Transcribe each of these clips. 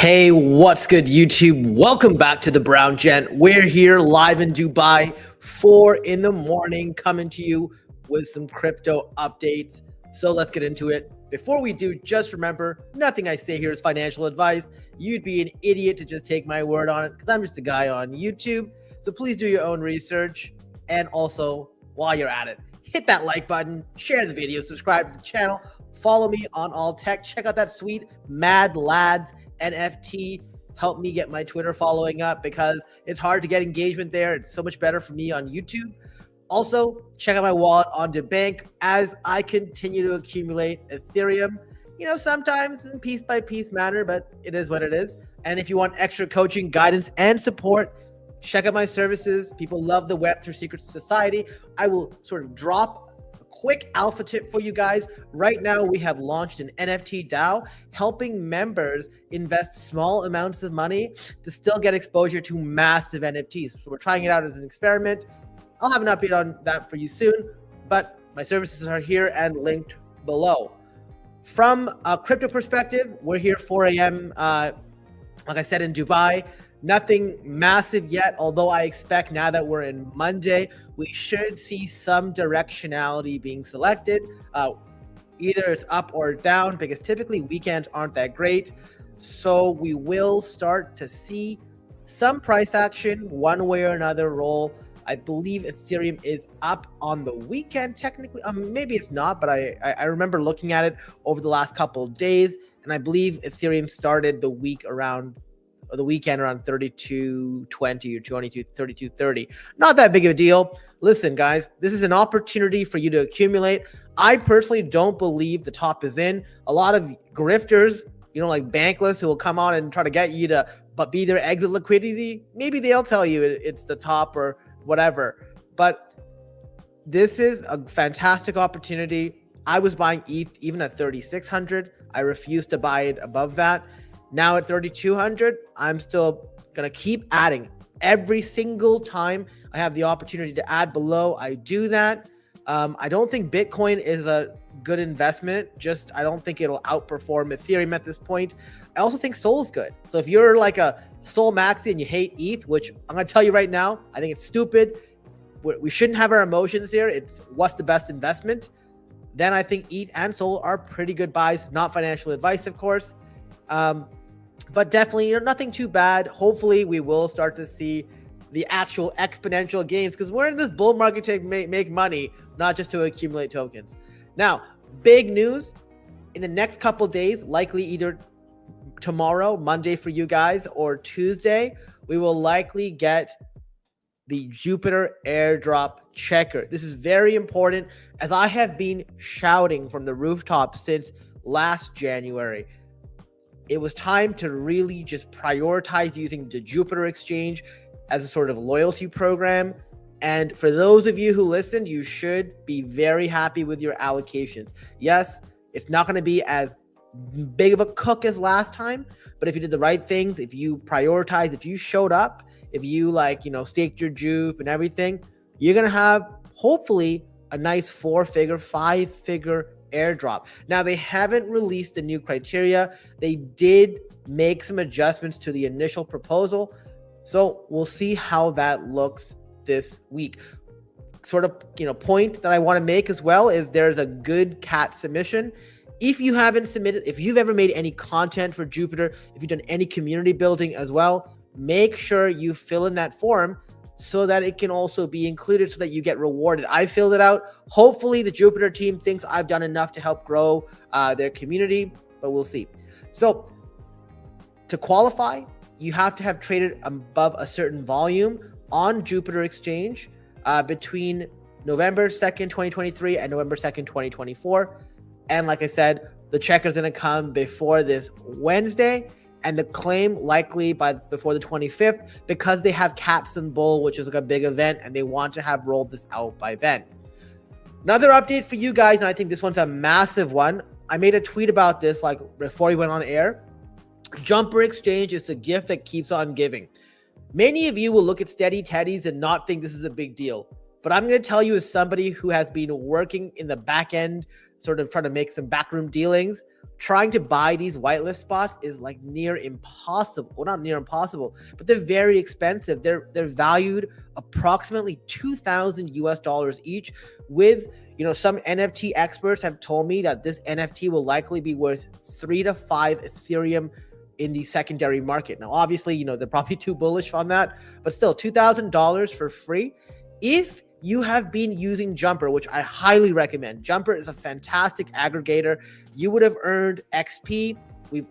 Hey, what's good, YouTube? Welcome back to the Brown Gent. We're here live in Dubai, 4 in the morning, coming to you with some crypto updates. So let's get into it. Before we do, just remember, nothing I say here is financial advice. You'd be an idiot to just take my word on it because I'm just a guy on YouTube. So please do your own research. And also, while you're at it, hit that like button, share the video, subscribe to the channel, follow me on all tech. Check out that sweet Mad Lads NFT. Help me get my Twitter following up because it's hard to get engagement there. It's so much better for me on YouTube. Also, check out my wallet on DeBank as I continue to accumulate Ethereum. Sometimes in piece by piece manner, but it is what it is. And if you want extra coaching, guidance, and support, check out my services. People love the Web3 Secret Society. I will sort of drop quick alpha tip for you guys. Right now, we have launched an NFT DAO, helping members invest small amounts of money to still get exposure to massive NFTs. So we're trying it out as an experiment. I'll have an update on that for you soon, but my services are here and linked below. From a crypto perspective, we're here 4 a.m. Like I said, in Dubai. Nothing massive yet, although I expect now that we're in Monday, we should see some directionality being selected. Either it's up or down, because typically weekends aren't that great. So we will start to see some price action one way or another roll. I believe Ethereum is up on the weekend technically. Maybe it's not, but I remember looking at it over the last couple of days, and I believe Ethereum started the weekend around 32.20 or 32.30. Not that big of a deal. Listen, guys, this is an opportunity for you to accumulate. I personally don't believe the top is in. A lot of grifters, like Bankless, who will come on and try to get you to be their exit liquidity. Maybe they'll tell you it's the top or whatever. But this is a fantastic opportunity. I was buying ETH even at 3,600. I refused to buy it above that. Now at 3,200, I'm still going to keep adding. Every single time I have the opportunity to add below, I do that. I don't think Bitcoin is a good investment. I don't think it'll outperform Ethereum at this point. I also think Sol's good. So if you're like a Sol maxi and you hate ETH, which I'm going to tell you right now, I think it's stupid. We shouldn't have our emotions here. It's what's the best investment. Then I think ETH and Sol are pretty good buys. Not financial advice, of course. But definitely, nothing too bad. Hopefully, we will start to see the actual exponential gains because we're in this bull market to make money, not just to accumulate tokens. Now, big news in the next couple days, likely either tomorrow, Monday for you guys, or Tuesday, we will likely get the Jupiter airdrop checker. This is very important, as I have been shouting from the rooftop since last January. It was time to really just prioritize using the Jupiter exchange as a sort of loyalty program. And for those of you who listened, you should be very happy with your allocations. Yes, it's not going to be as big of a cook as last time, but if you did the right things, if you prioritized, if you showed up, if you staked your JUP and everything, you're going to have hopefully a nice 4-figure, 5-figure airdrop. Now, they haven't released the new criteria. They did make some adjustments to the initial proposal. So we'll see how that looks this week. Sort of, point that I want to make as well is there's a good cat submission. If you haven't submitted, if you've ever made any content for Jupiter, if you've done any community building as well, make sure you fill in that form so that it can also be included so that you get rewarded. I filled it out. Hopefully the Jupiter team thinks I've done enough to help grow their community, but we'll see. So to qualify, you have to have traded above a certain volume on Jupiter Exchange between November 2nd, 2023 and November 2nd, 2024. And like I said, the checker's gonna come before this Wednesday, and the claim likely before the 25th, because they have Cats and Bull, which is like a big event, and they want to have rolled this out by then. Another update for you guys, and I think this one's a massive one. I made a tweet about this like before we went on air. Jumper Exchange is the gift that keeps on giving. Many of you will look at Steady Teddies and not think this is a big deal, but I'm going to tell you as somebody who has been working in the back end sort of trying to make some backroom dealings. Trying to buy these whitelist spots is like near impossible. Well, not near impossible, but they're very expensive. They're valued approximately $2,000 each. With, you know, some NFT experts have told me that this NFT will likely be worth 3 to 5 Ethereum in the secondary market. Now, obviously, you know, they're probably too bullish on that, but still $2,000 for free. If you have been using Jumper, which I highly recommend. Jumper is a fantastic aggregator. You would have earned XP.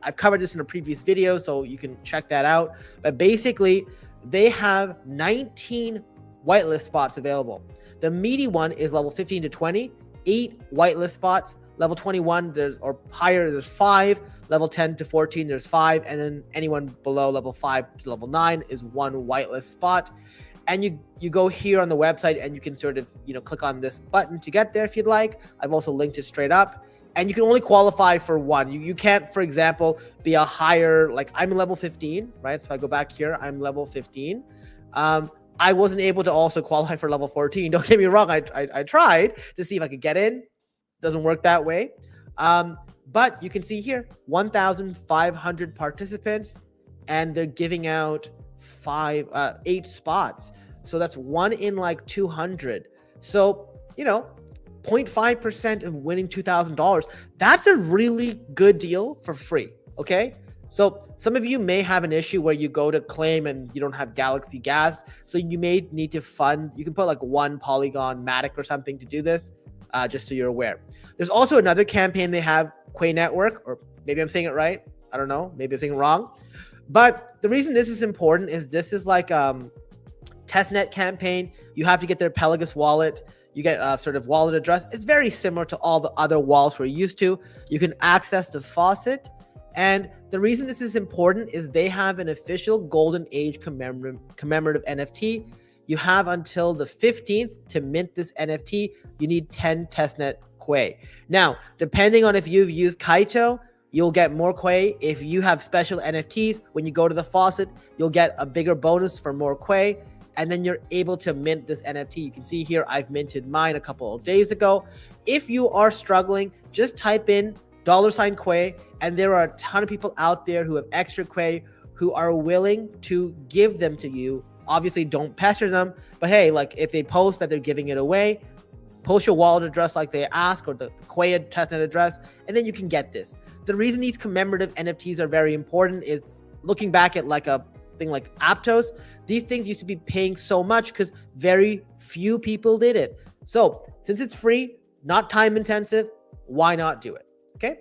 I've covered this in a previous video, so you can check that out. But basically, they have 19 whitelist spots available. The meaty one is level 15 to 20, 8 whitelist spots. Level 21, or higher, there's 5. Level 10 to 14, there's 5. And then anyone below level 5 to level 9 is 1 whitelist spot. And you go here on the website and you can sort of, you know, click on this button to get there if you'd like. I've also linked it straight up. And you can only qualify for one. You can't, for example, be a higher, like I'm level 15, right? So if I go back here, I'm level 15. I wasn't able to also qualify for level 14. Don't get me wrong. I tried to see if I could get in. Doesn't work that way. But you can see here, 1,500 participants, and they're giving out 8 spots. So that's 1 in like 200. So, you know, 0.5% of winning $2,000. That's a really good deal for free. Okay. So some of you may have an issue where you go to claim and you don't have Galaxy Gas. So you may need to fund. You can put like 1 Polygon Matic or something to do this, just so you're aware. There's also another campaign they have, Quai Network, or maybe I'm saying it right. I don't know. Maybe I'm saying it wrong. But the reason this is important is this is like testnet campaign. You have to get their Pelagus wallet. You get a sort of wallet address. It's very similar to all the other wallets we're used to. You can access the faucet. And the reason this is important is they have an official Golden Age commemorative NFT. You have until the 15th to mint this NFT. You need 10 testnet Quai. Now, depending on if you've used Kaito, you'll get more Quai. If you have special NFTs, when you go to the faucet, you'll get a bigger bonus for more Quai. And then you're able to mint this NFT. You can see here, I've minted mine a couple of days ago. If you are struggling, just type in $Quai, and there are a ton of people out there who have extra Quai who are willing to give them to you. Obviously, don't pester them, but hey, like if they post that they're giving it away, post your wallet address like they ask, or the Quai testnet address, and then you can get this. The reason these commemorative NFTs are very important is looking back at like a thing like Aptos, these things used to be paying so much because very few people did it. So since it's free, not time intensive, why not do it? Okay.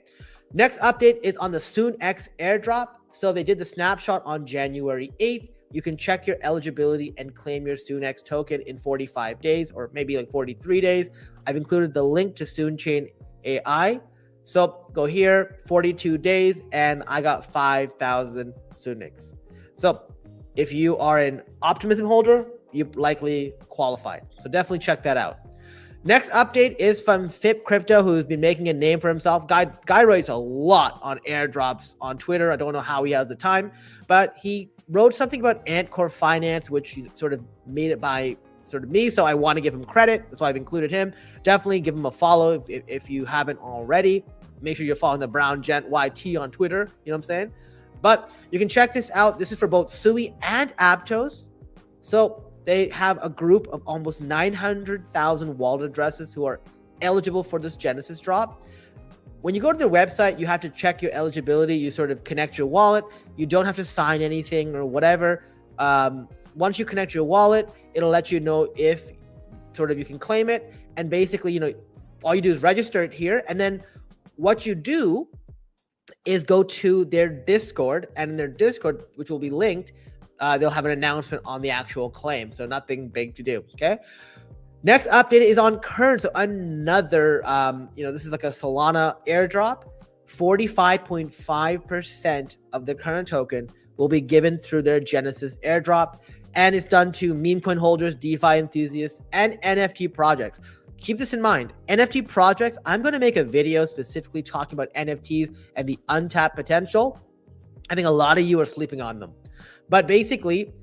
Next update is on the SoonX airdrop. So they did the snapshot on January 8th. You can check your eligibility and claim your SoonX token in 45 days, or maybe like 43 days. I've included the link to SoonChain AI. So go here, 42 days, and I got 5,000 SoonX. So if you are an Optimism holder, you likely qualified. So definitely check that out. Next update is from Fip Crypto, who's been making a name for himself. Guy writes a lot on airdrops on Twitter. I don't know how he has the time, but he wrote something about Antcore Finance, which he sort of made it by sort of me. So I want to give him credit. That's why I've included him. Definitely give him a follow if you haven't already. Make sure you're following the Brown Gent YT on Twitter. You know what I'm saying? But you can check this out. This is for both Sui and Aptos. So they have a group of almost 900,000 wallet addresses who are eligible for this Genesis drop. When you go to their website, you have to check your eligibility. You sort of connect your wallet. You don't have to sign anything or whatever. Once you connect your wallet, it'll let you know if sort of you can claim it. And basically, you know, all you do is register it here. And then what you do is go to their Discord, and in their Discord, which will be linked, they'll have an announcement on the actual claim. So nothing big to do. Okay. Next update is on Kern. So another, this is like a Solana airdrop. 45.5% of the Kern token will be given through their Genesis airdrop. And it's done to meme coin holders, DeFi enthusiasts, and NFT projects. Keep this in mind. NFT projects, I'm going to make a video specifically talking about NFTs and the untapped potential. I think a lot of you are sleeping on them. But basically,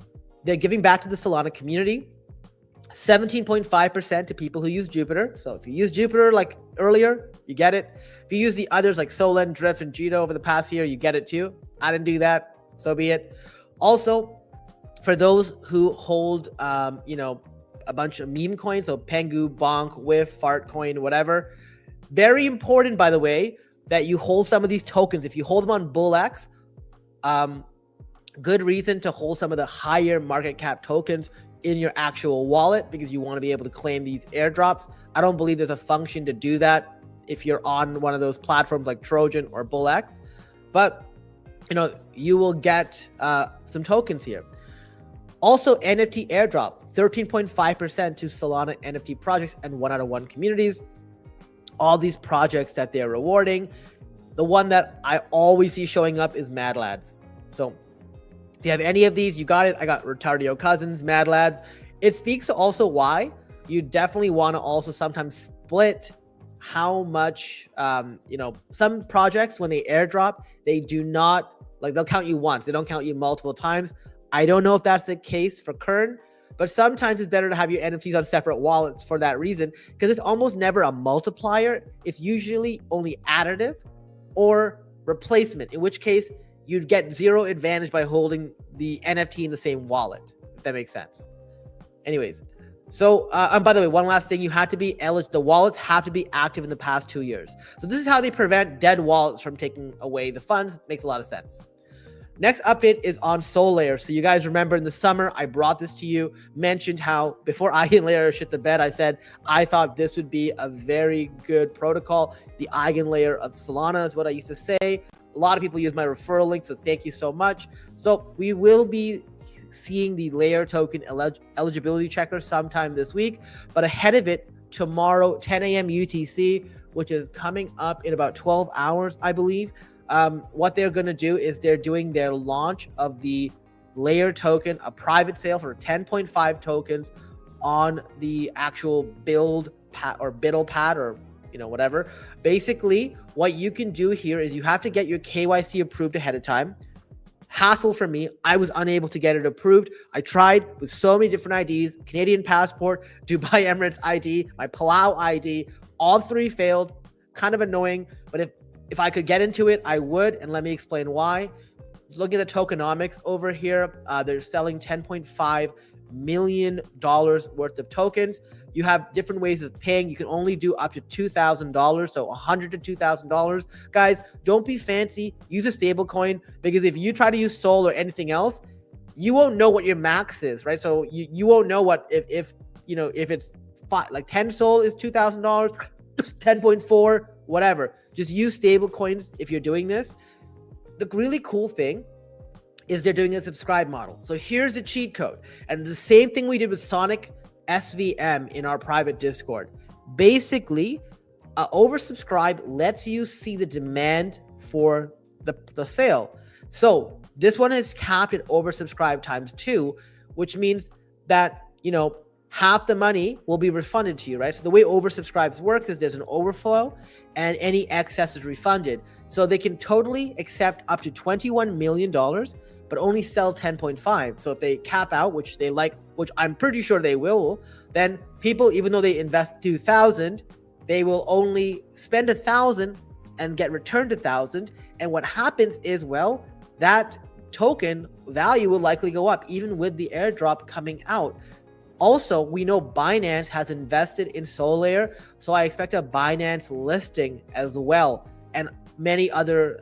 they're giving back to the Solana community. 17.5% to people who use Jupiter. So if you use Jupiter like earlier, you get it. If you use the others like Solen, Drift, and Jito over the past year, you get it too. I didn't do that, so be it. Also, for those who hold, a bunch of meme coins, so Pengu, Bonk, Whiff, Fart Coin, whatever. Very important, by the way, that you hold some of these tokens. If you hold them on BullX, good reason to hold some of the higher market cap tokens in your actual wallet because you want to be able to claim these airdrops. I don't believe there's a function to do that if you're on one of those platforms like Trojan or BullX, but you will get some tokens here. Also, NFT airdrop, 13.5% to Solana NFT projects and 1 out of 1 communities. All these projects that they're rewarding. The one that I always see showing up is Mad Lads. So if you have any of these, you got it. I got Retardio Cousins, Mad Lads. It speaks to also why you definitely want to also sometimes split how much, some projects when they airdrop, they do not, they'll count you once. They don't count you multiple times. I don't know if that's the case for Kern, but sometimes it's better to have your NFTs on separate wallets for that reason, because it's almost never a multiplier. It's usually only additive or replacement, in which case you'd get zero advantage by holding the NFT in the same wallet, if that makes sense. Anyways, so and by the way, one last thing, you have to be eligible. The wallets have to be active in the past 2 years. So this is how they prevent dead wallets from taking away the funds. Makes a lot of sense. Next update is on Solayer. So you guys remember in the summer, I brought this to you, mentioned how before Eigenlayer shit the bed, I said I thought this would be a very good protocol. The Eigenlayer of Solana is what I used to say. A lot of people use my referral link, so thank you so much. So we will be seeing the layer token eligibility checker sometime this week, but ahead of it, tomorrow, 10 a.m. UTC, which is coming up in about 12 hours, I believe. What they're going to do is they're doing their launch of the layer token, a private sale for 10.5 tokens on the actual build pad or biddle pad or whatever. Basically, what you can do here is you have to get your KYC approved ahead of time. Hassle for me, I was unable to get it approved. I tried with so many different IDs, Canadian passport, Dubai Emirates ID, my Palau ID, all 3 failed. Kind of annoying, but if I could get into it, I would, and let me explain why. Look at the tokenomics over here. They're selling $10.5 million worth of tokens. You have different ways of paying. You can only do up to $2,000, so $100 to $2,000. Guys, don't be fancy. Use a stable coin, because if you try to use Sol or anything else, you won't know what your max is, right? So you won't know what if it's 10 Sol is $2,000, 10.4, whatever. Just use stable coins if you're doing this. The really cool thing is they're doing a subscribe model. So here's the cheat code. And the same thing we did with Sonic SVM in our private Discord. Basically, oversubscribe lets you see the demand for the sale. So this one is capped at oversubscribe times 2, which means that, half the money will be refunded to you, right? So the way oversubscribes works is there's an overflow and any excess is refunded. So they can totally accept up to $21 million, but only sell 10.5. So if they cap out, which they like, which I'm pretty sure they will, then people, even though they invest 2,000, they will only spend 1,000 and get returned 1,000. And what happens is, well, that token value will likely go up even with the airdrop coming out. Also, we know Binance has invested in Solayer, so I expect a Binance listing as well, and many other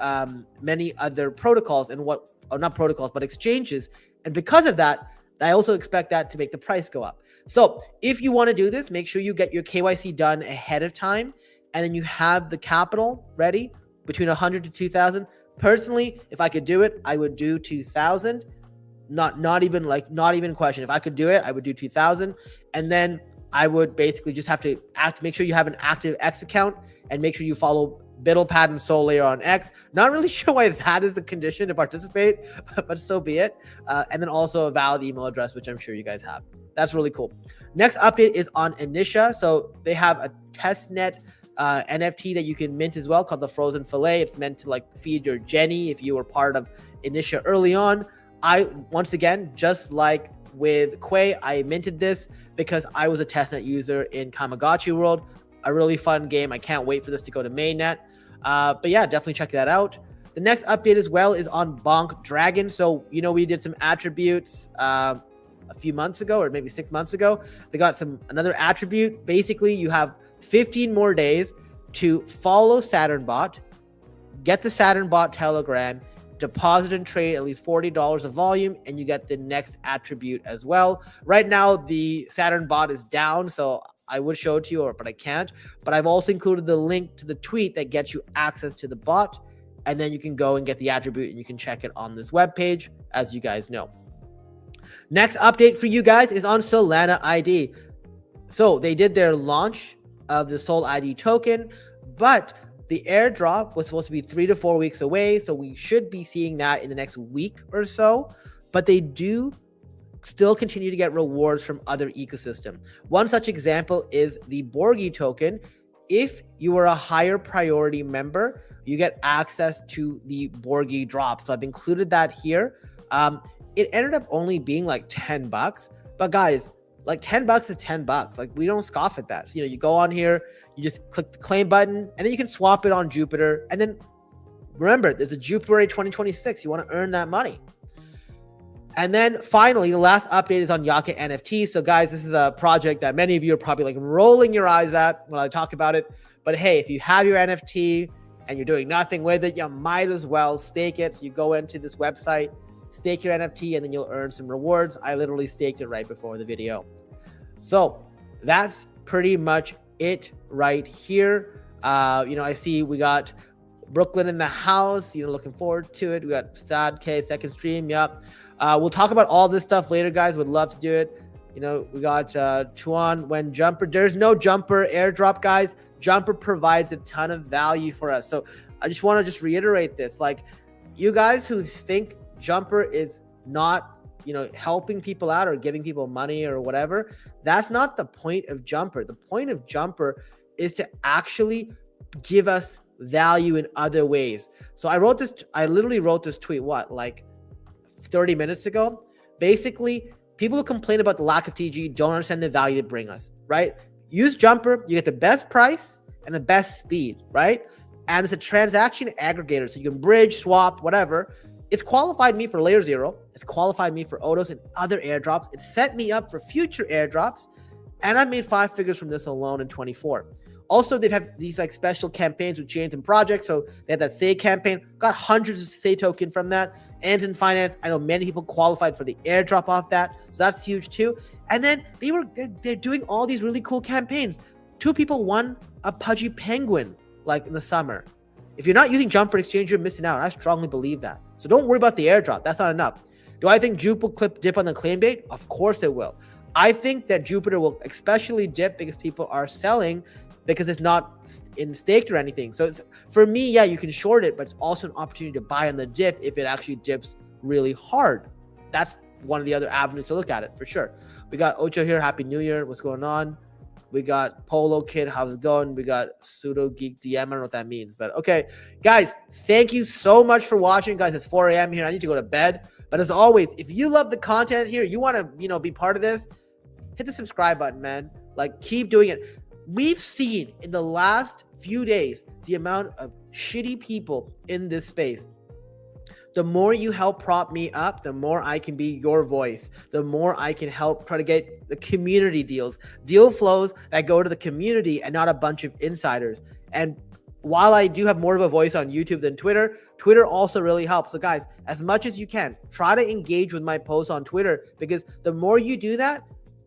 protocols and not protocols, but exchanges. And because of that, I also expect that to make the price go up. So if you want to do this, make sure you get your KYC done ahead of time, and then you have the capital ready between 100 to 2,000. Personally, if I could do it, I would do 2,000. Not even a question. If I could do it, I would do 2,000, and then I would basically just have to make sure you have an active X account and make sure you follow BiddlePad and Solayer on X. Not really sure why that is the condition to participate, but so be it. And then also a valid email address, which I'm sure you guys have. That's really cool. Next update is on Initia. So they have a testnet NFT that you can mint as well, called the Frozen Fillet. It's meant to feed your Jenny if you were part of Initia early on. Once again, just like with Quai. I minted this because I was a testnet user in Tamagotchi World. A really fun game. I can't wait for this to go to mainnet. But yeah, definitely check that out. The next update as well is on Bonk Dragon. So, we did some attributes a few months ago, or maybe 6 months ago. They got another attribute. Basically, you have 15 more days to follow SaturnBot, get the SaturnBot Telegram, deposit and trade at least $40 of volume, and you get the next attribute as well. Right now, the SaturnBot is down, so I would show it to you, but I can't. But I've also included the link to the tweet that gets you access to the bot, and then you can go and get the attribute, and you can check it on this webpage, as you guys know. Next update for you guys is on Solana ID. So they did their launch of the Sol ID token, but the airdrop was supposed to be 3 to 4 weeks away, so we should be seeing that in the next week or so. But they do still continue to get rewards from other ecosystem. One such example is the Borgi token. If you are a higher priority member, you get access to the Borgi drop. So I've included that here. It ended up only being like $10, but guys, like $10 is $10. Like, we don't scoff at that. So, you go on here, you just click the claim button, and then you can swap it on Jupiter. And then remember, there's a Jupiter 2026. You want to earn that money. And then finally, the last update is on Yaka NFT. So guys, this is a project that many of you are probably like rolling your eyes at when I talk about it. But hey, if you have your NFT and you're doing nothing with it, you might as well stake it. So you go into this website, stake your NFT, and then you'll earn some rewards. I literally staked it right before the video. So that's pretty much it right here. I see we got Brooklyn in the house, looking forward to it. We got Sad K, second stream. Yep. We'll talk about all this stuff later, guys. Would love to do it. We got Tuan when Jumper. There's no Jumper airdrop, guys. Jumper provides a ton of value for us. So I just want to reiterate this. Like, you guys who think Jumper is not, helping people out or giving people money or whatever, that's not the point of Jumper. The point of Jumper is to actually give us value in other ways. So I literally wrote this tweet, like 30 minutes ago. Basically, people who complain about the lack of TG don't understand the value they bring us, right? Use Jumper, you get the best price and the best speed, right? And it's a transaction aggregator, so you can bridge, swap, whatever. It's qualified me for Layer 0. It's qualified me for Odos and other airdrops. It set me up for future airdrops, and I've made 5 figures from this alone in 24. Also, they have these like special campaigns with chains and projects. So they had that Say campaign, got hundreds of Say token from that. And in finance, I know many people qualified for the airdrop off that. So that's huge too. And then they're doing all these really cool campaigns. 2 people won a Pudgy Penguin like in the summer. If you're not using Jumper Exchange, you're missing out. I strongly believe that. So don't worry about the airdrop. That's not enough. Do I think Jupiter will dip on the claim date? Of course it will. I think that Jupiter will especially dip because people are selling because it's not in staked or anything. So it's, for me, yeah, you can short it, but it's also an opportunity to buy on the dip if it actually dips really hard. That's one of the other avenues to look at it for sure. We got Ocho here. Happy New Year. What's going on? We got Polo Kid. How's it going? We got Pseudo Geek DM. I don't know what that means, but okay. Guys, thank you so much for watching. Guys, it's 4 a.m. here. I need to go to bed. But as always, if you love the content here, you want to, be part of this, hit the subscribe button, man. Like, keep doing it. We've seen in the last few days the amount of shitty people in this space. The more you help prop me up, the more I can be your voice. The more I can help try to get the community deals, deal flows that go to the community and not a bunch of insiders. And while I do have more of a voice on YouTube than Twitter, Twitter also really helps. So guys, as much as you can, try to engage with my posts on Twitter, because the more you do that,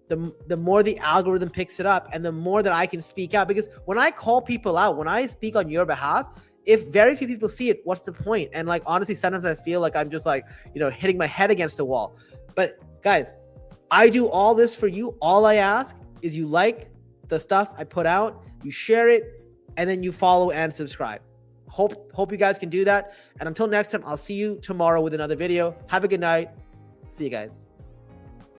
the more the algorithm picks it up and the more that I can speak out. Because when I call people out, when I speak on your behalf, if very few people see it, what's the point? And like, honestly, sometimes I feel like I'm just like, hitting my head against a wall. But guys, I do all this for you. All I ask is you like the stuff I put out, you share it, and then you follow and subscribe. Hope you guys can do that. And until next time, I'll see you tomorrow with another video. Have a good night. See you guys.